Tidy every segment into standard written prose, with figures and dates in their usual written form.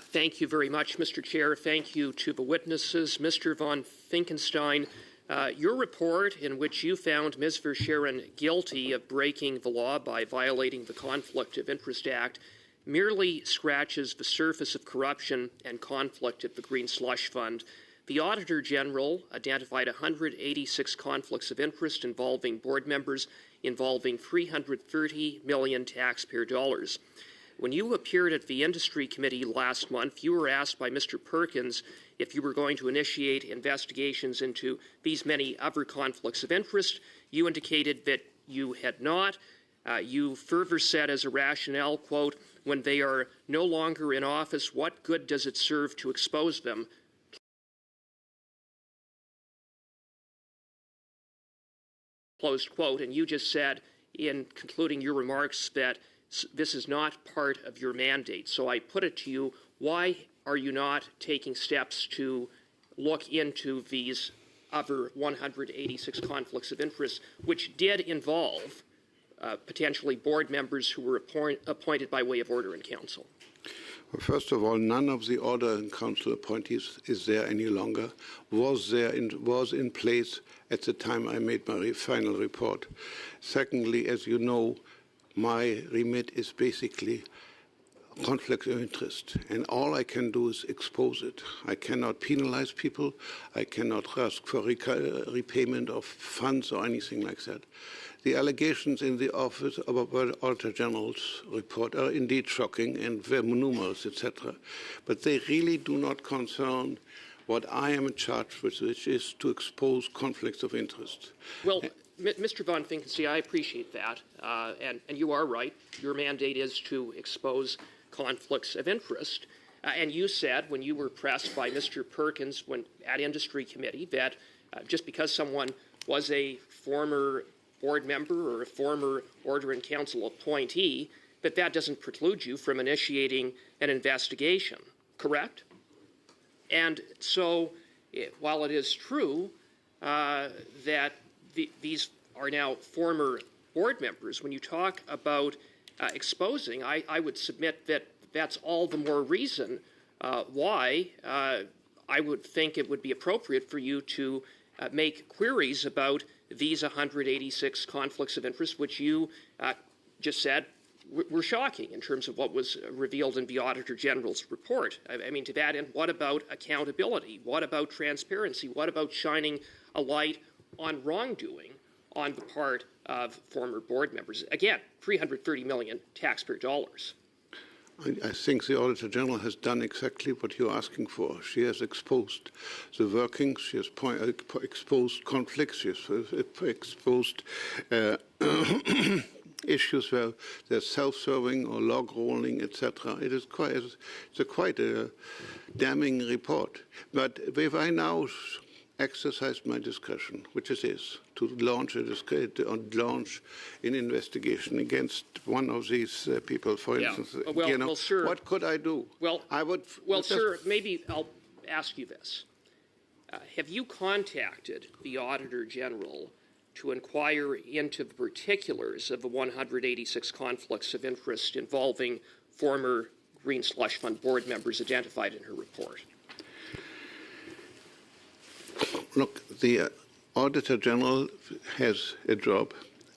Thank you very much, Mr. Chair. Thank you to the witnesses. Mr. von Finkenstein, your report in which you found Ms. Verscheren guilty of breaking the law by violating the Conflict of Interest Act merely scratches the surface of corruption and conflict at the Green Slush Fund. The Auditor General identified 186 conflicts of interest involving board members involving $330 million taxpayer dollars. When you appeared at the Industry Committee last month, you were asked by Mr. Perkins if you were going to initiate investigations into these many other conflicts of interest. You indicated that you had not. You further said as a rationale, quote, when they are no longer in office, what good does it serve to expose them? Closed quote. And you just said in concluding your remarks that this is not part of your mandate. So I put it to you, why are you not taking steps to look into these other 186 conflicts of interest, which did involve potentially board members who were appointed by way of order in council? Well, first of all, none of the order in council appointees is there any longer, was in place at the time I made my final report. Secondly, as you know, my remit is basically conflict of interest, and all I can do is expose it. I cannot penalize people. I cannot ask for repayment of funds or anything like that. The allegations in the Office of the Auditor General's report are indeed shocking and very numerous, etc. But they really do not concern what I am charged with, which is to expose conflicts of interest. Well, Mr. von Finkenstein, I appreciate that, and you are right. Your mandate is to expose conflicts of interest. And you said, when you were pressed by Mr. Perkins at Industry Committee, that just because someone was a former board member or a former Order in Council appointee, that doesn't preclude you from initiating an investigation, correct? And so, while it is true that these are now former board members, when you talk about exposing, I would submit that that's all the more reason why I would think it would be appropriate for you to make queries about these 186 conflicts of interest, which you just said were shocking in terms of what was revealed in the Auditor General's report. I mean, to that end, what about accountability? What about transparency? What about shining a light on wrongdoing on the part of former board members? Again, $330 million taxpayer dollars. I think the Auditor General has done exactly what you're asking for. She has exposed the workings, she has exposed conflicts, she has exposed issues where there's self-serving or log rolling, etc. It's quite a damning report. But if I now exercise my discretion, which it is, to launch an investigation against one of these people, for instance. Well, sir, what could I do? Sir, maybe I'll ask you this. Have you contacted the Auditor General to inquire into the particulars of the 186 conflicts of interest involving former Green Slush Fund board members identified in her report? Look, the Auditor General has a job.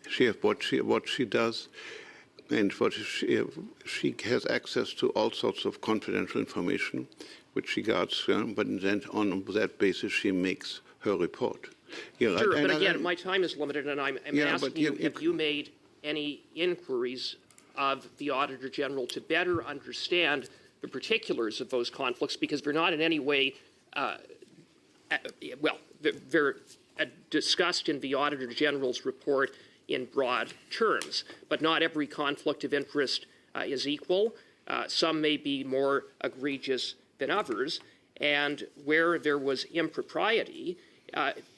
She has what she does, and she has access to all sorts of confidential information, which she guards. But then on that basis, she makes her report. Sure, but again, my time is limited, and I'm asking you, have you made any inquiries of the Auditor General to better understand the particulars of those conflicts, because they're not in any way they're discussed in the Auditor General's report in broad terms, but not every conflict of interest is equal. Some may be more egregious than others, and where there was impropriety,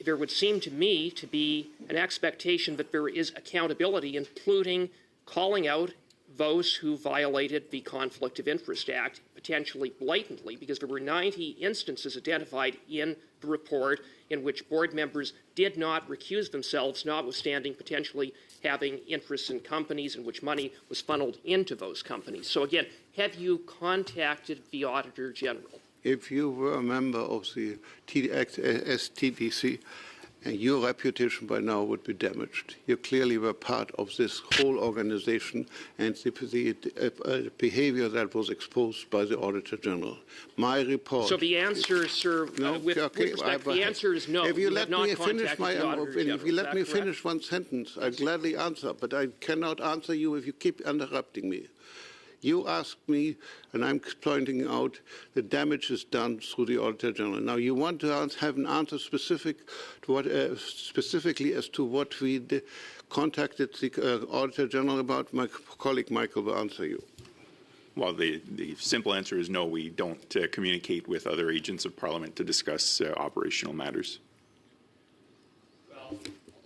there would seem to me to be an expectation that there is accountability, including calling out those who violated the Conflict of Interest Act, potentially blatantly, because there were 90 instances identified in the report in which board members did not recuse themselves, notwithstanding potentially having interests in companies in which money was funneled into those companies. So again, have you contacted the Auditor General? If you were a member of the STDC, your reputation by now would be damaged. You clearly were part of this whole organization and the behavior that was exposed by the Auditor General. My report. So the answer, sir, no, with respect, the answer is no. If you let me finish finish finish one sentence, I'll gladly answer, but I cannot answer you if you keep interrupting me. You asked me, and I'm pointing out the damage is done through the Auditor General. Now, you want to have an answer specifically as to what we contacted the Auditor General about. My colleague Michael will answer you. Well, the simple answer is no, we don't communicate with other agents of Parliament to discuss operational matters. Well,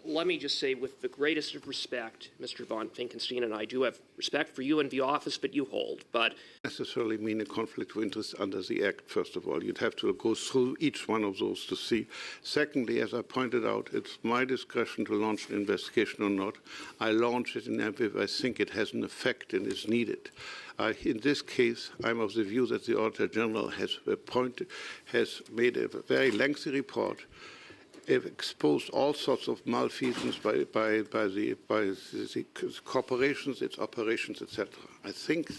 let me just say, with the greatest of respect, Mr. von Finkenstein, and I do have respect for you and the office that you hold, but necessarily mean a conflict of interest under the Act, first of all. You'd have to go through each one of those to see. Secondly, as I pointed out, it's my discretion to launch an investigation or not. I launch it if I think it has an effect and is needed. In this case, I'm of the view that the Auditor General has made a very lengthy report. It exposed all sorts of malfeasance by the corporations, its operations, etc. I think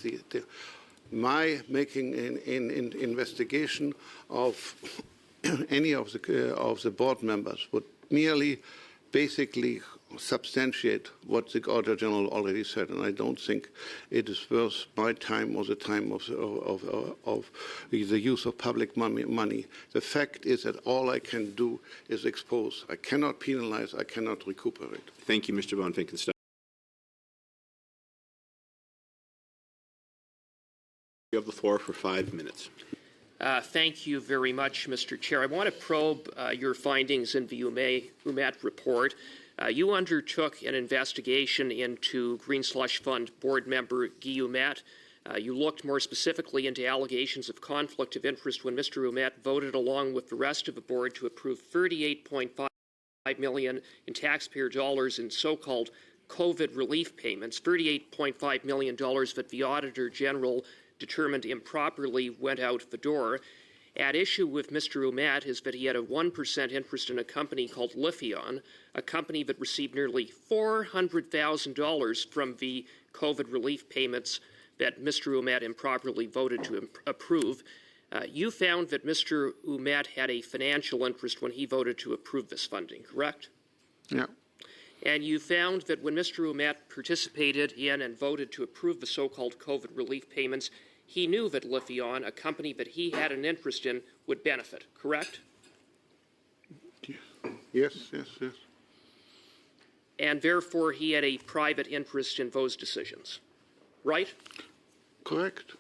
my making an investigation of any of the board members would merely basically substantiate what the Auditor General already said, and I don't think it is worth my time or the time of the use of public money. The fact is that all I can do is expose. I cannot penalize. I cannot recuperate. Thank you, Mr. von Finkenstein. You have the floor for 5 minutes. Thank you very much, Mr. Chair. I want to probe your findings in the UMAT report. You undertook an investigation into Green Slush Fund board member Guy Ouimet. You looked more specifically into allegations of conflict of interest when Mr. Ouimet voted along with the rest of the board to approve $38.5 million in taxpayer dollars in so-called COVID relief payments, $38.5 million that the Auditor General determined improperly went out the door. At issue with Mr. Ouimet is that he had a 1% interest in a company called Lithion, a company that received nearly $400,000 from the COVID relief payments that Mr. Ouimet improperly voted to approve. You found that Mr. Ouimet had a financial interest when he voted to approve this funding, correct? Yeah. And you found that when Mr. Ouimet participated in and voted to approve the so-called COVID relief payments, he knew that Lithion, a company that he had an interest in, would benefit, correct? Yes. And therefore, he had a private interest in those decisions, right? Correct.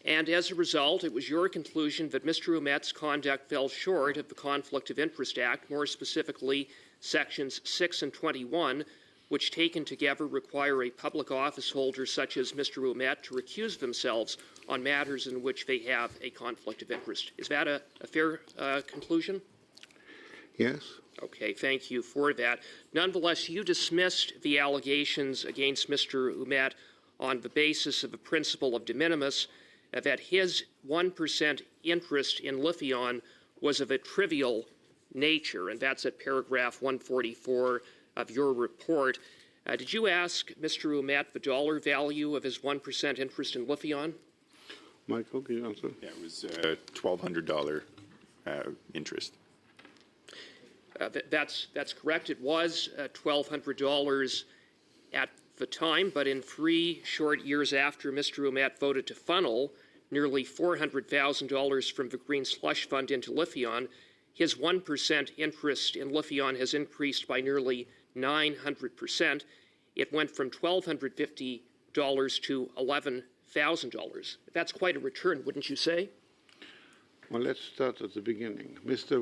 And as a result, it was your conclusion that Mr. Ouimet's conduct fell short of the Conflict of Interest Act, more specifically Sections 6 and 21, which taken together require a public office holder such as Mr. Ouimet to recuse themselves on matters in which they have a conflict of interest. Is that a fair conclusion? Yes. Okay, thank you for that. Nonetheless, you dismissed the allegations against Mr. Ouimet on the basis of the principle of de minimis, that his 1% interest in Lithion was of a trivial nature, and that's at paragraph 144 of your report. Did you ask Mr. Ouimet the dollar value of his 1% interest in Lithion? Michael, can you answer? Yeah, it was $1,200 interest. That's correct. It was $1,200 at the time, but in 3 short years after Mr. Ouimet voted to funnel nearly $400,000 from the Green Slush Fund into Lithion, his 1% interest in Lithion has increased by nearly 900%. It went from $1,250 to $11,000. That's quite a return, wouldn't you say? Well, let's start at the beginning. Mr.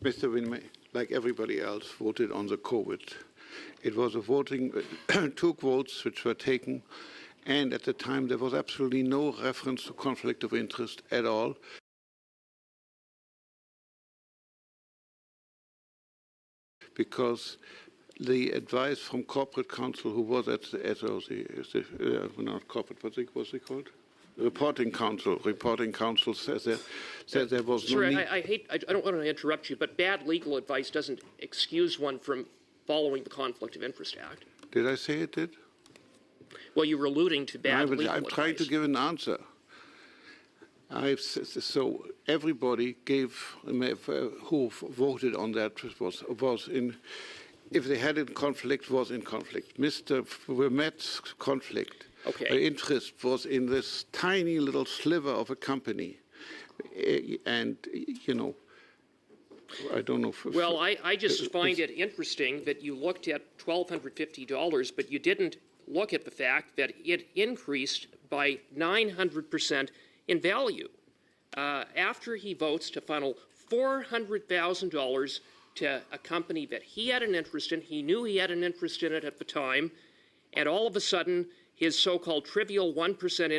Ouimet, like everybody else, voted on the COVID. It was a voting, 2 votes which were taken, and at the time there was absolutely no reference to conflict of interest at all. Because the advice from corporate counsel who was at the SOC, not corporate, what's it called? Reporting counsel. Reporting counsel says there was no Sir, need. I don't want to interrupt you, but bad legal advice doesn't excuse one from following the Conflict of Interest Act. Did I say it did? Well, you were alluding to bad legal advice. I'm trying to give an answer. So everybody who voted on that was in. If they had in conflict, was in conflict. Mr. Vermet's conflict. Interest was in this tiny little sliver of a company. And, I don't know. Well, I just find it interesting that you looked at $1,250, but you didn't look at the fact that it increased by 900% in value. After he votes to funnel $400,000 to a company that he had an interest in, he knew he had an interest in it at the time, and all of a sudden, his so-called trivial 1%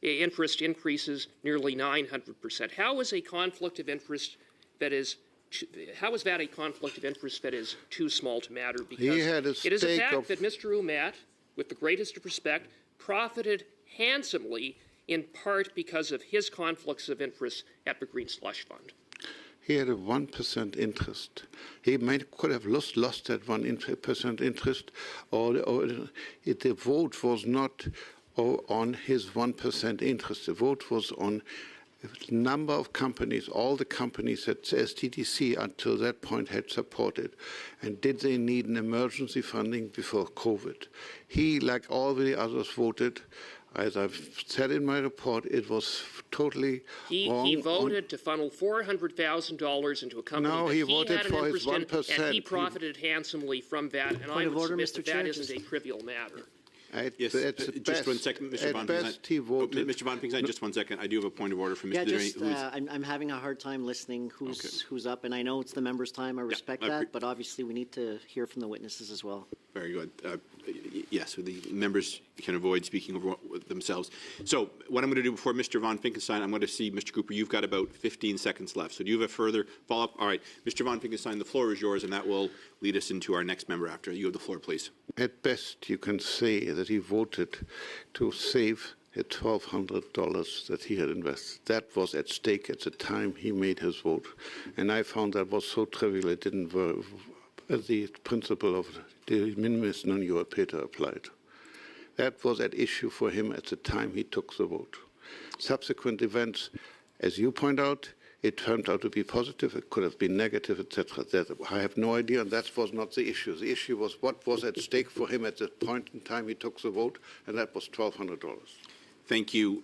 interest increases nearly 900%. How is a conflict of interest that is too small to matter? Because it is a fact that Mr. Ouimet, with the greatest of respect, profited handsomely in part because of his conflicts of interest at the Green Slush Fund. He had a 1% interest. He could have lost that 1% interest, or the vote was not on his 1% interest. The vote was on a number of companies, all the companies that STTC until that point had supported. And did they need an emergency funding before COVID? He, like all the others, voted. As I've said in my report, it was totally wrong. He voted to funnel $400,000 into a company that he voted had an for interest his in, 1%. and he profited handsomely from that. And I would submit that that isn't a trivial matter. Yes, just 1 second, Mr. Von Pinkestein. Mr. Von Pinkestein, just 1 second. I do have a point of order from Mr. I'm having a hard time listening who's up, and I know it's the members' time. I respect that, but obviously we need to hear from the witnesses as well. Very good. Yes, so the members can avoid speaking over themselves. So what I'm going to do before Mr. Von Pinkestein, I'm going to see, Mr. Cooper, you've got about 15 seconds left. So do you have a further follow-up? All right. Mr. Von Pinkestein, the floor is yours, and that will lead us into our next member after. You have the floor, please. At best, you can say that he voted to save the $1,200 that he had invested. That was at stake at the time he made his vote. And I found that was so trivial it didn't work. The principle of de minimis non iura applied. That was at issue for him at the time he took the vote. Subsequent events, as you point out, it turned out to be positive. It could have been negative, etc. I have no idea, and that was not the issue. The issue was what was at stake for him at the point in time he took the vote, and that was $1,200. Thank you.